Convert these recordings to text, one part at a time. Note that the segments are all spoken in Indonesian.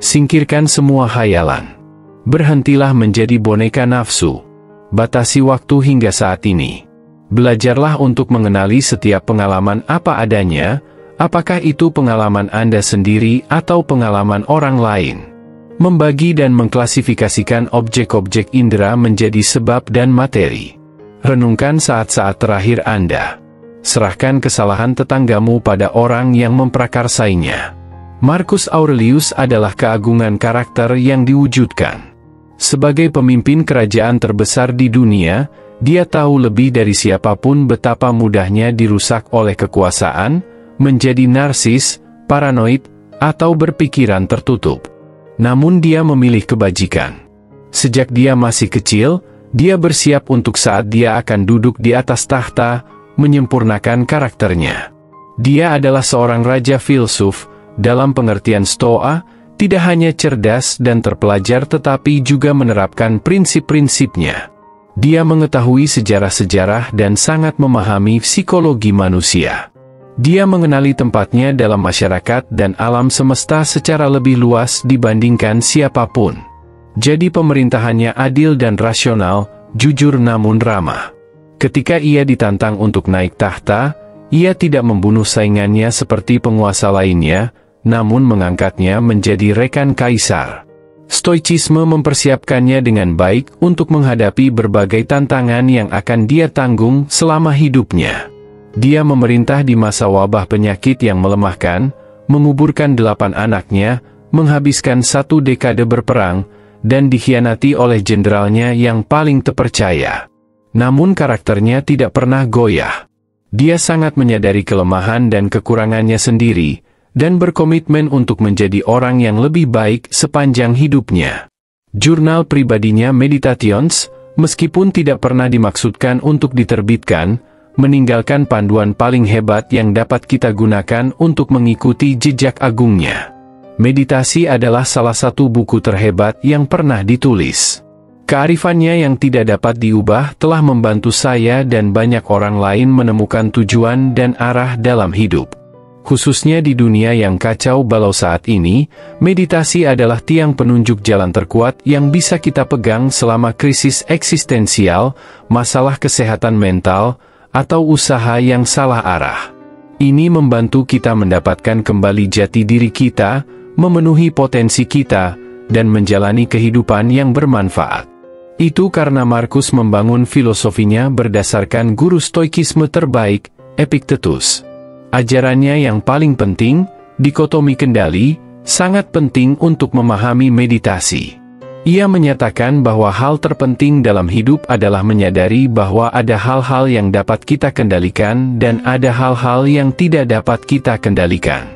Singkirkan semua khayalan. Berhentilah menjadi boneka nafsu. Batasi waktu hingga saat ini. Belajarlah untuk mengenali setiap pengalaman apa adanya, apakah itu pengalaman Anda sendiri atau pengalaman orang lain. Membagi dan mengklasifikasikan objek-objek indera menjadi sebab dan materi. Renungkan saat-saat terakhir Anda. Serahkan kesalahan tetanggamu pada orang yang memprakarsainya. Marcus Aurelius adalah keagungan karakter yang diwujudkan. Sebagai pemimpin kerajaan terbesar di dunia, dia tahu lebih dari siapapun betapa mudahnya dirusak oleh kekuasaan, menjadi narsis, paranoid, atau berpikiran tertutup. Namun dia memilih kebajikan. Sejak dia masih kecil, dia bersiap untuk saat dia akan duduk di atas tahta, menyempurnakan karakternya. Dia adalah seorang raja filsuf, dalam pengertian Stoa, tidak hanya cerdas dan terpelajar tetapi juga menerapkan prinsip-prinsipnya. Dia mengetahui sejarah-sejarah dan sangat memahami psikologi manusia. Dia mengenali tempatnya dalam masyarakat dan alam semesta secara lebih luas dibandingkan siapapun. Jadi pemerintahannya adil dan rasional, jujur namun ramah. Ketika ia ditantang untuk naik tahta, ia tidak membunuh saingannya seperti penguasa lainnya, namun mengangkatnya menjadi rekan kaisar. Stoicisme mempersiapkannya dengan baik untuk menghadapi berbagai tantangan yang akan dia tanggung selama hidupnya. Dia memerintah di masa wabah penyakit yang melemahkan, menguburkan 8 anaknya, menghabiskan 1 dekade berperang, dan dikhianati oleh jenderalnya yang paling terpercaya. Namun karakternya tidak pernah goyah. Dia sangat menyadari kelemahan dan kekurangannya sendiri, dan berkomitmen untuk menjadi orang yang lebih baik sepanjang hidupnya. Jurnal pribadinya Meditations, meskipun tidak pernah dimaksudkan untuk diterbitkan, meninggalkan panduan paling hebat yang dapat kita gunakan untuk mengikuti jejak agungnya. Meditasi adalah salah satu buku terhebat yang pernah ditulis. Kearifannya yang tidak dapat diubah telah membantu saya dan banyak orang lain menemukan tujuan dan arah dalam hidup. Khususnya di dunia yang kacau balau saat ini, meditasi adalah tiang penunjuk jalan terkuat yang bisa kita pegang selama krisis eksistensial, masalah kesehatan mental, atau usaha yang salah arah. Ini membantu kita mendapatkan kembali jati diri kita, memenuhi potensi kita, dan menjalani kehidupan yang bermanfaat. Itu karena Marcus membangun filosofinya berdasarkan guru stoikisme terbaik, Epictetus. Ajarannya yang paling penting, dikotomi kendali, sangat penting untuk memahami meditasi. Ia menyatakan bahwa hal terpenting dalam hidup adalah menyadari bahwa ada hal-hal yang dapat kita kendalikan dan ada hal-hal yang tidak dapat kita kendalikan.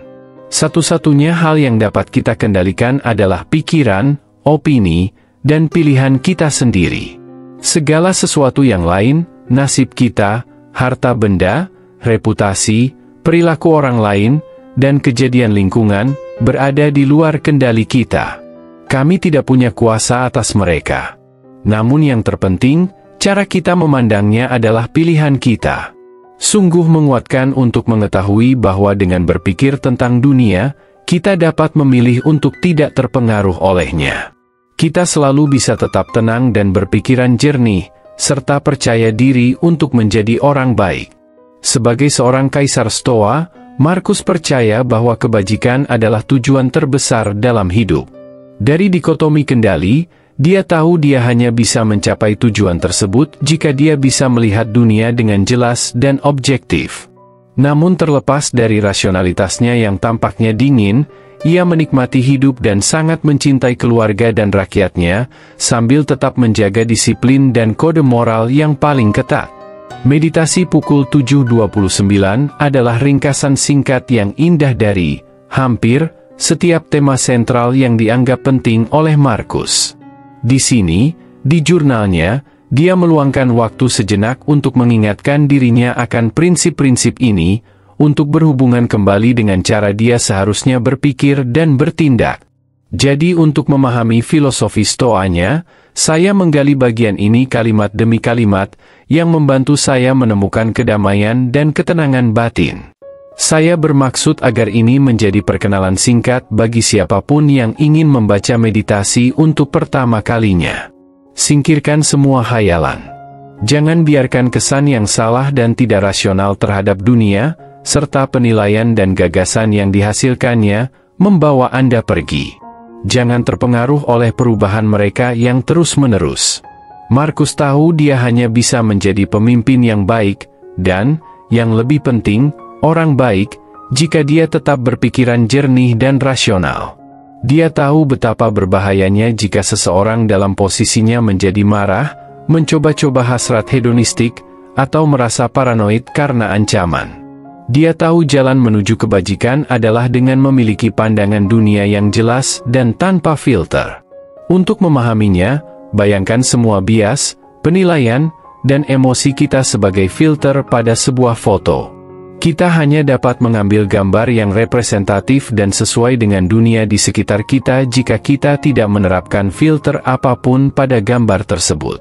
Satu-satunya hal yang dapat kita kendalikan adalah pikiran, opini, dan pilihan kita sendiri. Segala sesuatu yang lain, nasib kita, harta benda, reputasi, perilaku orang lain, dan kejadian lingkungan, berada di luar kendali kita. Kami tidak punya kuasa atas mereka. Namun yang terpenting, cara kita memandangnya adalah pilihan kita. Sungguh menguatkan untuk mengetahui bahwa dengan berpikir tentang dunia, kita dapat memilih untuk tidak terpengaruh olehnya. Kita selalu bisa tetap tenang dan berpikiran jernih, serta percaya diri untuk menjadi orang baik. Sebagai seorang kaisar Stoa, Marcus percaya bahwa kebajikan adalah tujuan terbesar dalam hidup. Dari dikotomi kendali, dia tahu dia hanya bisa mencapai tujuan tersebut jika dia bisa melihat dunia dengan jelas dan objektif. Namun terlepas dari rasionalitasnya yang tampaknya dingin, ia menikmati hidup dan sangat mencintai keluarga dan rakyatnya, sambil tetap menjaga disiplin dan kode moral yang paling ketat. Meditasi pukul 7.29 adalah ringkasan singkat yang indah dari, hampir, setiap tema sentral yang dianggap penting oleh Marcus. Di sini, di jurnalnya, dia meluangkan waktu sejenak untuk mengingatkan dirinya akan prinsip-prinsip ini, untuk berhubungan kembali dengan cara dia seharusnya berpikir dan bertindak. Jadi untuk memahami filosofi Stoanya, saya menggali bagian ini kalimat demi kalimat, yang membantu saya menemukan kedamaian dan ketenangan batin. Saya bermaksud agar ini menjadi perkenalan singkat bagi siapapun yang ingin membaca meditasi untuk pertama kalinya. Singkirkan semua khayalan. Jangan biarkan kesan yang salah dan tidak rasional terhadap dunia, serta penilaian dan gagasan yang dihasilkannya, membawa Anda pergi. Jangan terpengaruh oleh perubahan mereka yang terus-menerus. Markus tahu dia hanya bisa menjadi pemimpin yang baik, dan, yang lebih penting, orang baik, jika dia tetap berpikiran jernih dan rasional. Dia tahu betapa berbahayanya jika seseorang dalam posisinya menjadi marah, mencoba-coba hasrat hedonistik, atau merasa paranoid karena ancaman. Dia tahu jalan menuju kebajikan adalah dengan memiliki pandangan dunia yang jelas dan tanpa filter. Untuk memahaminya, bayangkan semua bias, penilaian, dan emosi kita sebagai filter pada sebuah foto. Kita hanya dapat mengambil gambar yang representatif dan sesuai dengan dunia di sekitar kita jika kita tidak menerapkan filter apapun pada gambar tersebut.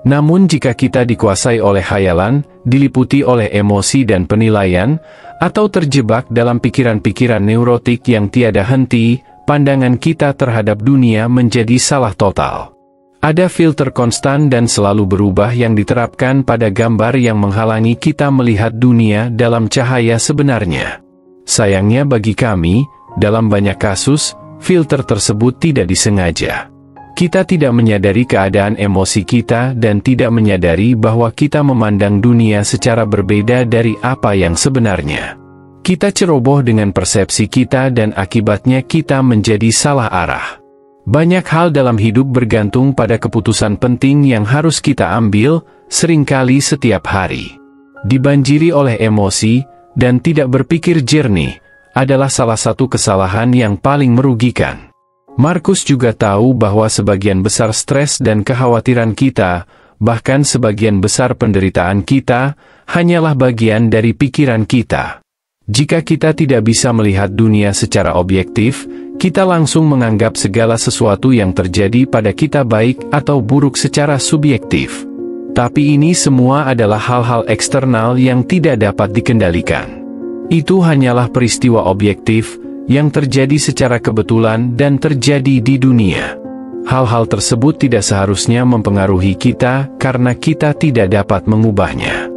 Namun jika kita dikuasai oleh khayalan, diliputi oleh emosi dan penilaian, atau terjebak dalam pikiran-pikiran neurotik yang tiada henti, pandangan kita terhadap dunia menjadi salah total. Ada filter konstan dan selalu berubah yang diterapkan pada gambar yang menghalangi kita melihat dunia dalam cahaya sebenarnya. Sayangnya bagi kami, dalam banyak kasus, filter tersebut tidak disengaja. Kita tidak menyadari keadaan emosi kita dan tidak menyadari bahwa kita memandang dunia secara berbeda dari apa yang sebenarnya. Kita ceroboh dengan persepsi kita dan akibatnya kita menjadi salah arah. Banyak hal dalam hidup bergantung pada keputusan penting yang harus kita ambil, seringkali setiap hari. Dibanjiri oleh emosi, dan tidak berpikir jernih, adalah salah satu kesalahan yang paling merugikan. Markus juga tahu bahwa sebagian besar stres dan kekhawatiran kita, bahkan sebagian besar penderitaan kita, hanyalah bagian dari pikiran kita. Jika kita tidak bisa melihat dunia secara objektif, kita langsung menganggap segala sesuatu yang terjadi pada kita baik atau buruk secara subjektif. Tapi ini semua adalah hal-hal eksternal yang tidak dapat dikendalikan. Itu hanyalah peristiwa objektif, yang terjadi secara kebetulan dan terjadi di dunia. Hal-hal tersebut tidak seharusnya mempengaruhi kita karena kita tidak dapat mengubahnya.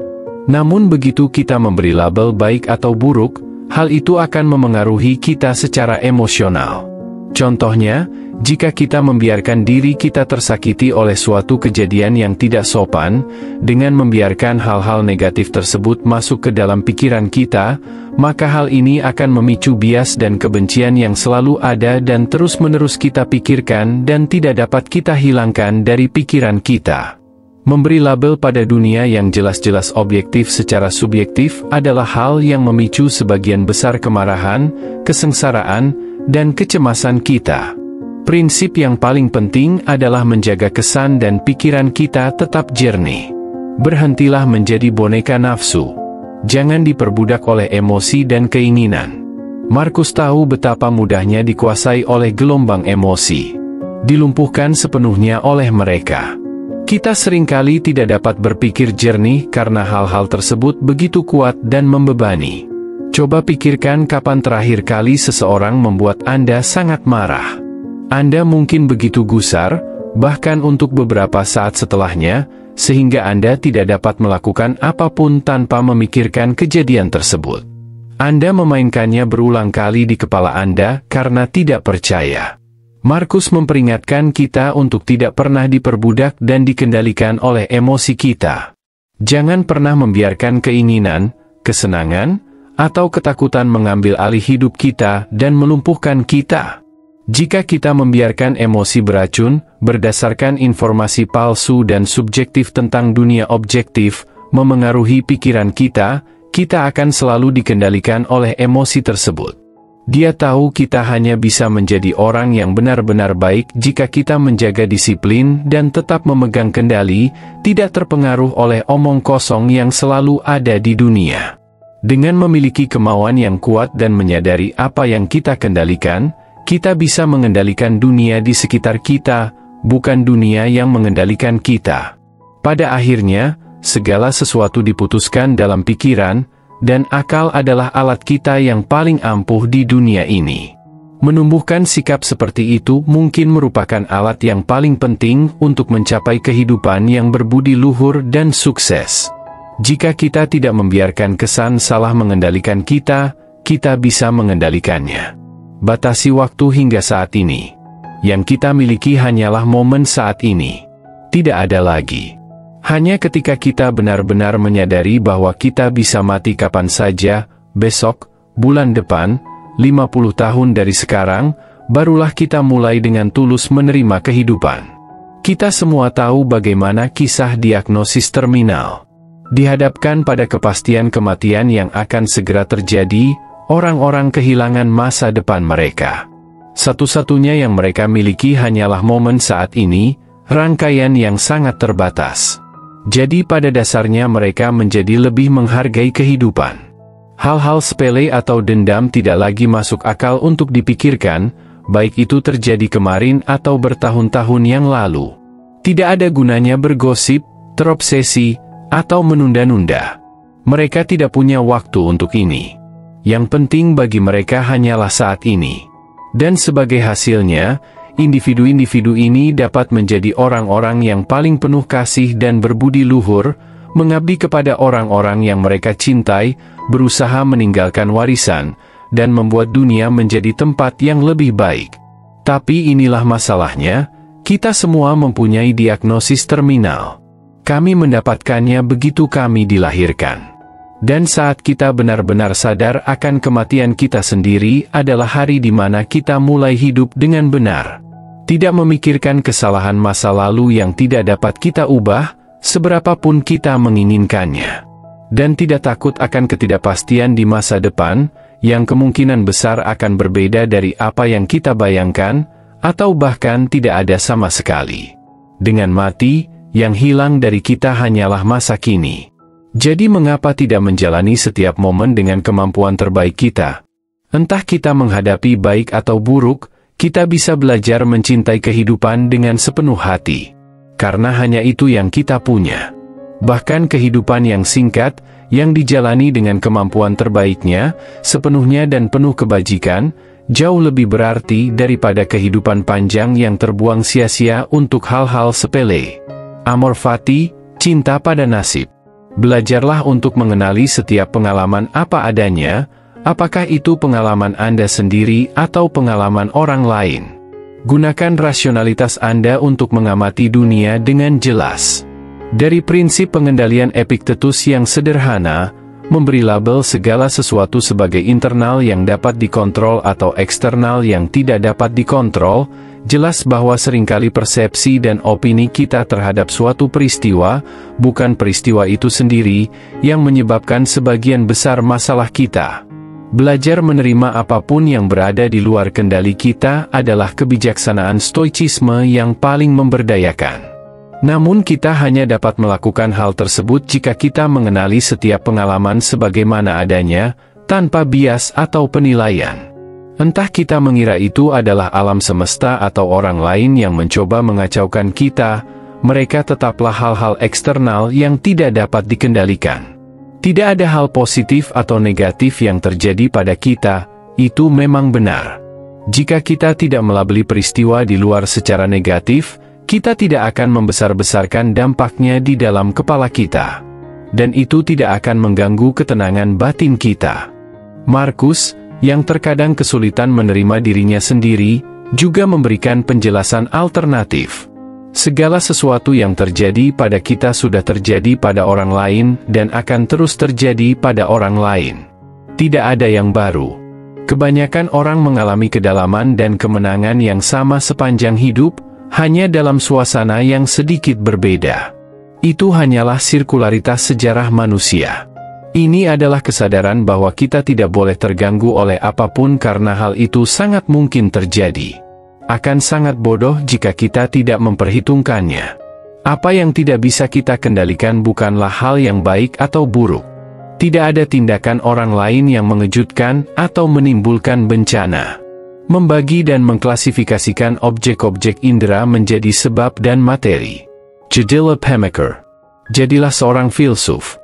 Namun begitu kita memberi label baik atau buruk, hal itu akan memengaruhi kita secara emosional. Contohnya, jika kita membiarkan diri kita tersakiti oleh suatu kejadian yang tidak sopan, dengan membiarkan hal-hal negatif tersebut masuk ke dalam pikiran kita, maka hal ini akan memicu bias dan kebencian yang selalu ada dan terus-menerus kita pikirkan dan tidak dapat kita hilangkan dari pikiran kita. Memberi label pada dunia yang jelas-jelas objektif secara subjektif adalah hal yang memicu sebagian besar kemarahan, kesengsaraan, dan kecemasan kita. Prinsip yang paling penting adalah menjaga kesan dan pikiran kita tetap jernih. Berhentilah menjadi boneka nafsu. Jangan diperbudak oleh emosi dan keinginan. Markus tahu betapa mudahnya dikuasai oleh gelombang emosi. Dilumpuhkan sepenuhnya oleh mereka. Kita seringkali tidak dapat berpikir jernih karena hal-hal tersebut begitu kuat dan membebani. Coba pikirkan kapan terakhir kali seseorang membuat Anda sangat marah. Anda mungkin begitu gusar, bahkan untuk beberapa saat setelahnya, sehingga Anda tidak dapat melakukan apapun tanpa memikirkan kejadian tersebut. Anda memainkannya berulang kali di kepala Anda karena tidak percaya. Markus memperingatkan kita untuk tidak pernah diperbudak dan dikendalikan oleh emosi kita. Jangan pernah membiarkan keinginan, kesenangan, atau ketakutan mengambil alih hidup kita dan melumpuhkan kita. Jika kita membiarkan emosi beracun, berdasarkan informasi palsu dan subjektif tentang dunia objektif, memengaruhi pikiran kita, kita akan selalu dikendalikan oleh emosi tersebut. Dia tahu kita hanya bisa menjadi orang yang benar-benar baik jika kita menjaga disiplin dan tetap memegang kendali, tidak terpengaruh oleh omong kosong yang selalu ada di dunia. Dengan memiliki kemauan yang kuat dan menyadari apa yang kita kendalikan, kita bisa mengendalikan dunia di sekitar kita, bukan dunia yang mengendalikan kita. Pada akhirnya, segala sesuatu diputuskan dalam pikiran, dan akal adalah alat kita yang paling ampuh di dunia ini. Menumbuhkan sikap seperti itu mungkin merupakan alat yang paling penting untuk mencapai kehidupan yang berbudi luhur dan sukses. Jika kita tidak membiarkan kesan salah mengendalikan kita, kita bisa mengendalikannya. Batasi waktu hingga saat ini. Yang kita miliki hanyalah momen saat ini. Tidak ada lagi. Hanya ketika kita benar-benar menyadari bahwa kita bisa mati kapan saja, besok, bulan depan, 50 tahun dari sekarang, barulah kita mulai dengan tulus menerima kehidupan. Kita semua tahu bagaimana kisah diagnosis terminal. Dihadapkan pada kepastian kematian yang akan segera terjadi, orang-orang kehilangan masa depan mereka. Satu-satunya yang mereka miliki hanyalah momen saat ini, rangkaian yang sangat terbatas. Jadi pada dasarnya mereka menjadi lebih menghargai kehidupan. Hal-hal sepele atau dendam tidak lagi masuk akal untuk dipikirkan, baik itu terjadi kemarin atau bertahun-tahun yang lalu. Tidak ada gunanya bergosip, terobsesi, atau menunda-nunda. Mereka tidak punya waktu untuk ini. Yang penting bagi mereka hanyalah saat ini. Dan sebagai hasilnya, individu-individu ini dapat menjadi orang-orang yang paling penuh kasih dan berbudi luhur, mengabdi kepada orang-orang yang mereka cintai, berusaha meninggalkan warisan, dan membuat dunia menjadi tempat yang lebih baik. Tapi inilah masalahnya, kita semua mempunyai diagnosis terminal. Kami mendapatkannya begitu kami dilahirkan. Dan saat kita benar-benar sadar akan kematian kita sendiri adalah hari di mana kita mulai hidup dengan benar. Tidak memikirkan kesalahan masa lalu yang tidak dapat kita ubah, seberapapun kita menginginkannya. Dan tidak takut akan ketidakpastian di masa depan, yang kemungkinan besar akan berbeda dari apa yang kita bayangkan, atau bahkan tidak ada sama sekali. Dengan mati, yang hilang dari kita hanyalah masa kini. Jadi mengapa tidak menjalani setiap momen dengan kemampuan terbaik kita? Entah kita menghadapi baik atau buruk, kita bisa belajar mencintai kehidupan dengan sepenuh hati. Karena hanya itu yang kita punya. Bahkan kehidupan yang singkat, yang dijalani dengan kemampuan terbaiknya, sepenuhnya dan penuh kebajikan, jauh lebih berarti daripada kehidupan panjang yang terbuang sia-sia untuk hal-hal sepele. Amor fati, cinta pada nasib. Belajarlah untuk mengenali setiap pengalaman apa adanya, apakah itu pengalaman Anda sendiri atau pengalaman orang lain. Gunakan rasionalitas Anda untuk mengamati dunia dengan jelas. Dari prinsip pengendalian Epictetus yang sederhana, memberi label segala sesuatu sebagai internal yang dapat dikontrol atau eksternal yang tidak dapat dikontrol, jelas bahwa seringkali persepsi dan opini kita terhadap suatu peristiwa, bukan peristiwa itu sendiri, yang menyebabkan sebagian besar masalah kita. Belajar menerima apapun yang berada di luar kendali kita adalah kebijaksanaan stoicisme yang paling memberdayakan. Namun kita hanya dapat melakukan hal tersebut jika kita mengenali setiap pengalaman sebagaimana adanya, tanpa bias atau penilaian. Entah kita mengira itu adalah alam semesta atau orang lain yang mencoba mengacaukan kita, mereka tetaplah hal-hal eksternal yang tidak dapat dikendalikan. Tidak ada hal positif atau negatif yang terjadi pada kita, itu memang benar. Jika kita tidak melabeli peristiwa di luar secara negatif, kita tidak akan membesar-besarkan dampaknya di dalam kepala kita. Dan itu tidak akan mengganggu ketenangan batin kita. Markus, yang terkadang kesulitan menerima dirinya sendiri, juga memberikan penjelasan alternatif. Segala sesuatu yang terjadi pada kita sudah terjadi pada orang lain dan akan terus terjadi pada orang lain. Tidak ada yang baru. Kebanyakan orang mengalami kedalaman dan kemenangan yang sama sepanjang hidup, hanya dalam suasana yang sedikit berbeda. Itu hanyalah sirkularitas sejarah manusia. Ini adalah kesadaran bahwa kita tidak boleh terganggu oleh apapun karena hal itu sangat mungkin terjadi. Akan sangat bodoh jika kita tidak memperhitungkannya. Apa yang tidak bisa kita kendalikan bukanlah hal yang baik atau buruk. Tidak ada tindakan orang lain yang mengejutkan atau menimbulkan bencana. Membagi dan mengklasifikasikan objek-objek indera menjadi sebab dan materi. Jadilah pemaker. Jadilah seorang filsuf.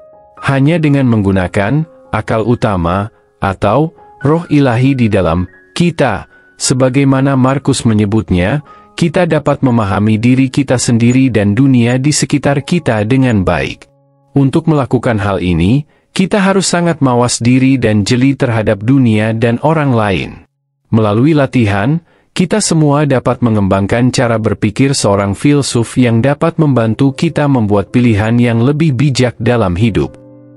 Hanya dengan menggunakan, akal utama, atau roh ilahi di dalam kita. Sebagaimana Markus menyebutnya, kita dapat memahami diri kita sendiri dan dunia di sekitar kita dengan baik. Untuk melakukan hal ini, kita harus sangat mawas diri dan jeli terhadap dunia dan orang lain. Melalui latihan, kita semua dapat mengembangkan cara berpikir seorang filsuf yang dapat membantu kita membuat pilihan yang lebih bijak dalam hidup.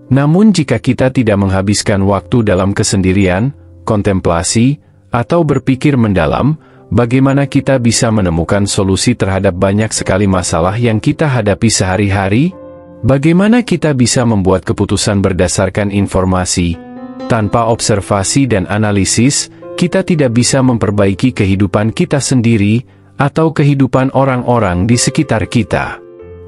Namun jika kita tidak menghabiskan waktu dalam kesendirian, kontemplasi, atau berpikir mendalam, bagaimana kita bisa menemukan solusi terhadap banyak sekali masalah yang kita hadapi sehari-hari? Bagaimana kita bisa membuat keputusan berdasarkan informasi? Tanpa observasi dan analisis, kita tidak bisa memperbaiki kehidupan kita sendiri, atau kehidupan orang-orang di sekitar kita.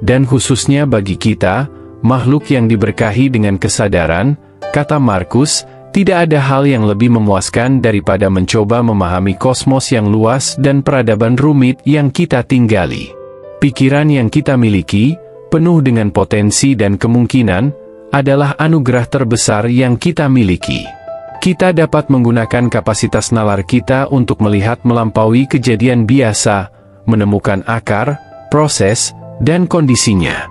Dan khususnya bagi kita, makhluk yang diberkahi dengan kesadaran, kata Markus, tidak ada hal yang lebih memuaskan daripada mencoba memahami kosmos yang luas dan peradaban rumit yang kita tinggali. Pikiran yang kita miliki, penuh dengan potensi dan kemungkinan, adalah anugerah terbesar yang kita miliki. Kita dapat menggunakan kapasitas nalar kita untuk melihat melampaui kejadian biasa, menemukan akar, proses, dan kondisinya.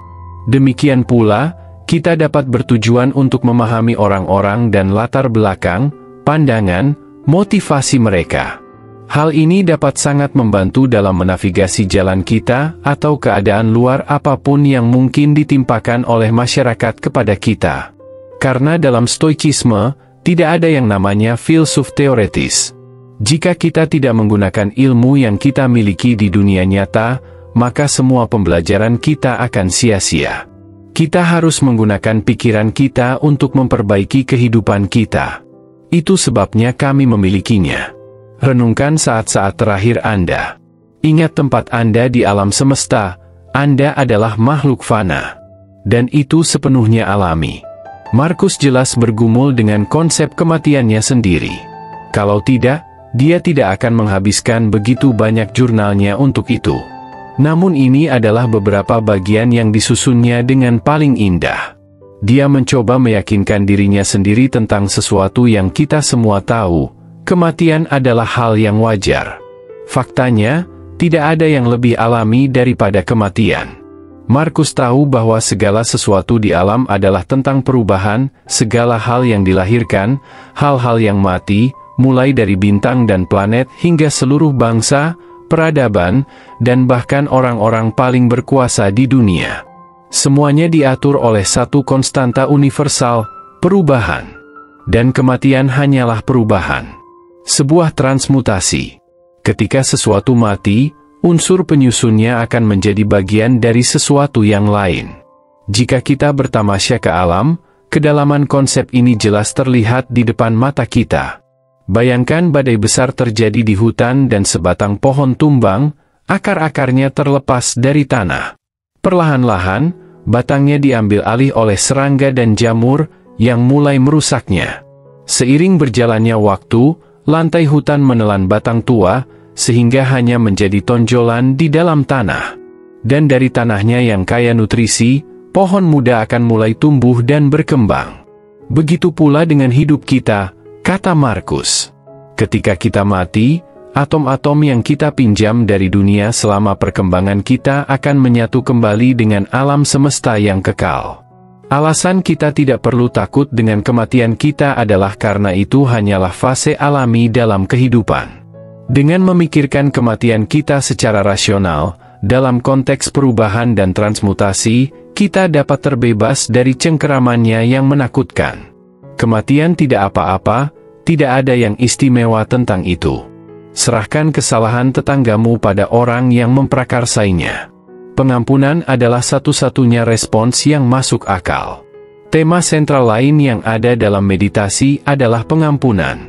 Demikian pula, kita dapat bertujuan untuk memahami orang-orang dan latar belakang, pandangan, motivasi mereka. Hal ini dapat sangat membantu dalam menavigasi jalan kita atau keadaan luar apapun yang mungkin ditimpakan oleh masyarakat kepada kita. Karena dalam stoicisme, tidak ada yang namanya filsuf teoretis. Jika kita tidak menggunakan ilmu yang kita miliki di dunia nyata, maka semua pembelajaran kita akan sia-sia. Kita harus menggunakan pikiran kita untuk memperbaiki kehidupan kita. Itu sebabnya kami memilikinya. Renungkan saat-saat terakhir Anda. Ingat tempat Anda di alam semesta. Anda adalah makhluk fana. Dan itu sepenuhnya alami. Markus jelas bergumul dengan konsep kematiannya sendiri. Kalau tidak, dia tidak akan menghabiskan begitu banyak jurnalnya untuk itu. Namun ini adalah beberapa bagian yang disusunnya dengan paling indah. Dia mencoba meyakinkan dirinya sendiri tentang sesuatu yang kita semua tahu, kematian adalah hal yang wajar. Faktanya, tidak ada yang lebih alami daripada kematian. Markus tahu bahwa segala sesuatu di alam adalah tentang perubahan, segala hal yang dilahirkan, hal-hal yang mati, mulai dari bintang dan planet hingga seluruh bangsa, peradaban, dan bahkan orang-orang paling berkuasa di dunia. Semuanya diatur oleh satu konstanta universal, perubahan. Dan kematian hanyalah perubahan. Sebuah transmutasi. Ketika sesuatu mati, unsur penyusunnya akan menjadi bagian dari sesuatu yang lain. Jika kita bertamasya ke alam, kedalaman konsep ini jelas terlihat di depan mata kita. Bayangkan badai besar terjadi di hutan dan sebatang pohon tumbang, akar-akarnya terlepas dari tanah. Perlahan-lahan, batangnya diambil alih oleh serangga dan jamur, yang mulai merusaknya. Seiring berjalannya waktu, lantai hutan menelan batang tua, sehingga hanya menjadi tonjolan di dalam tanah. Dan dari tanahnya yang kaya nutrisi, pohon muda akan mulai tumbuh dan berkembang. Begitu pula dengan hidup kita, kata Markus. Ketika kita mati, atom-atom yang kita pinjam dari dunia selama perkembangan kita akan menyatu kembali dengan alam semesta yang kekal. Alasan kita tidak perlu takut dengan kematian kita adalah karena itu hanyalah fase alami dalam kehidupan. Dengan memikirkan kematian kita secara rasional, dalam konteks perubahan dan transmutasi, kita dapat terbebas dari cengkeramannya yang menakutkan. Kematian tidak apa-apa, tidak ada yang istimewa tentang itu. Serahkan kesalahan tetanggamu pada orang yang memprakarsainya. Pengampunan adalah satu-satunya respons yang masuk akal. Tema sentral lain yang ada dalam meditasi adalah pengampunan.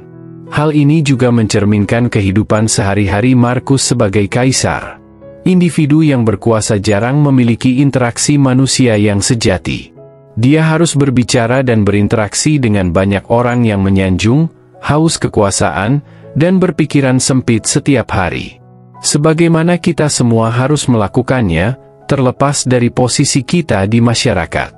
Hal ini juga mencerminkan kehidupan sehari-hari Markus sebagai kaisar. Individu yang berkuasa jarang memiliki interaksi manusia yang sejati. Dia harus berbicara dan berinteraksi dengan banyak orang yang menyanjung, haus kekuasaan, dan berpikiran sempit setiap hari. Sebagaimana kita semua harus melakukannya, terlepas dari posisi kita di masyarakat.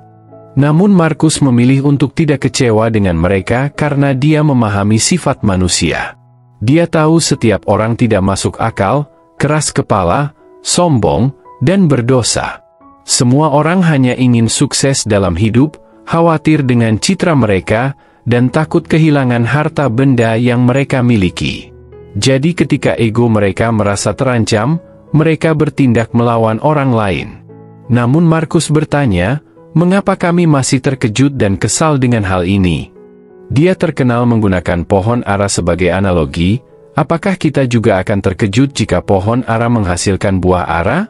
Namun Markus memilih untuk tidak kecewa dengan mereka karena dia memahami sifat manusia. Dia tahu setiap orang tidak masuk akal, keras kepala, sombong, dan berdosa. Semua orang hanya ingin sukses dalam hidup, khawatir dengan citra mereka, dan takut kehilangan harta benda yang mereka miliki. Jadi ketika ego mereka merasa terancam, mereka bertindak melawan orang lain. Namun Markus bertanya, mengapa kami masih terkejut dan kesal dengan hal ini? Dia terkenal menggunakan pohon ara sebagai analogi. Apakah kita juga akan terkejut jika pohon ara menghasilkan buah ara?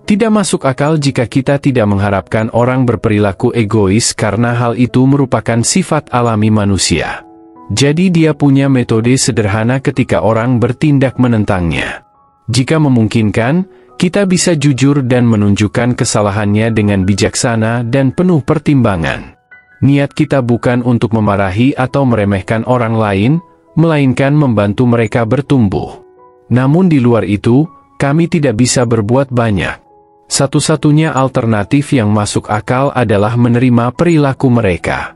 Tidak masuk akal jika kita tidak mengharapkan orang berperilaku egois karena hal itu merupakan sifat alami manusia. Jadi dia punya metode sederhana ketika orang bertindak menentangnya. Jika memungkinkan, kita bisa jujur dan menunjukkan kesalahannya dengan bijaksana dan penuh pertimbangan. Niat kita bukan untuk memarahi atau meremehkan orang lain, melainkan membantu mereka bertumbuh. Namun di luar itu, kami tidak bisa berbuat banyak. Satu-satunya alternatif yang masuk akal adalah menerima perilaku mereka.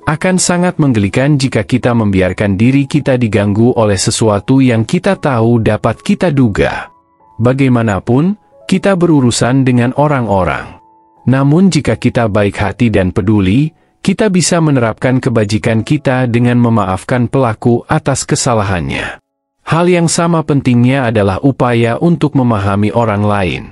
Akan sangat menggelikan jika kita membiarkan diri kita diganggu oleh sesuatu yang kita tahu dapat kita duga. Bagaimanapun, kita berurusan dengan orang-orang. Namun jika kita baik hati dan peduli, kita bisa menerapkan kebajikan kita dengan memaafkan pelaku atas kesalahannya. Hal yang sama pentingnya adalah upaya untuk memahami orang lain.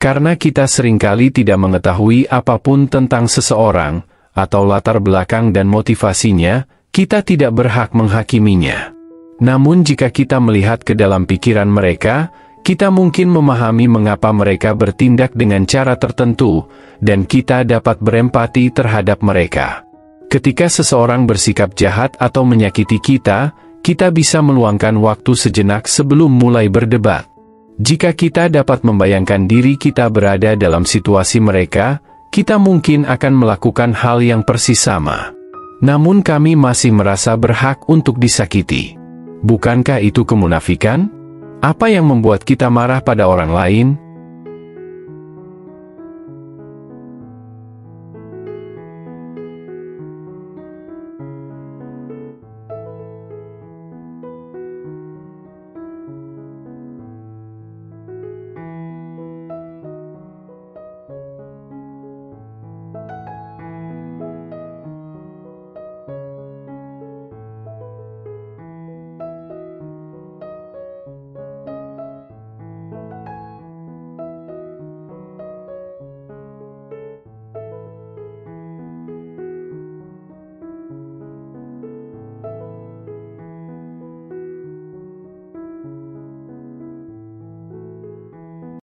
Karena kita seringkali tidak mengetahui apapun tentang seseorang, atau latar belakang dan motivasinya, kita tidak berhak menghakiminya. Namun jika kita melihat ke dalam pikiran mereka, kita mungkin memahami mengapa mereka bertindak dengan cara tertentu, dan kita dapat berempati terhadap mereka. Ketika seseorang bersikap jahat atau menyakiti kita, kita bisa meluangkan waktu sejenak sebelum mulai berdebat. Jika kita dapat membayangkan diri kita berada dalam situasi mereka, kita mungkin akan melakukan hal yang persis sama. Namun kami masih merasa berhak untuk disakiti. Bukankah itu kemunafikan? Apa yang membuat kita marah pada orang lain?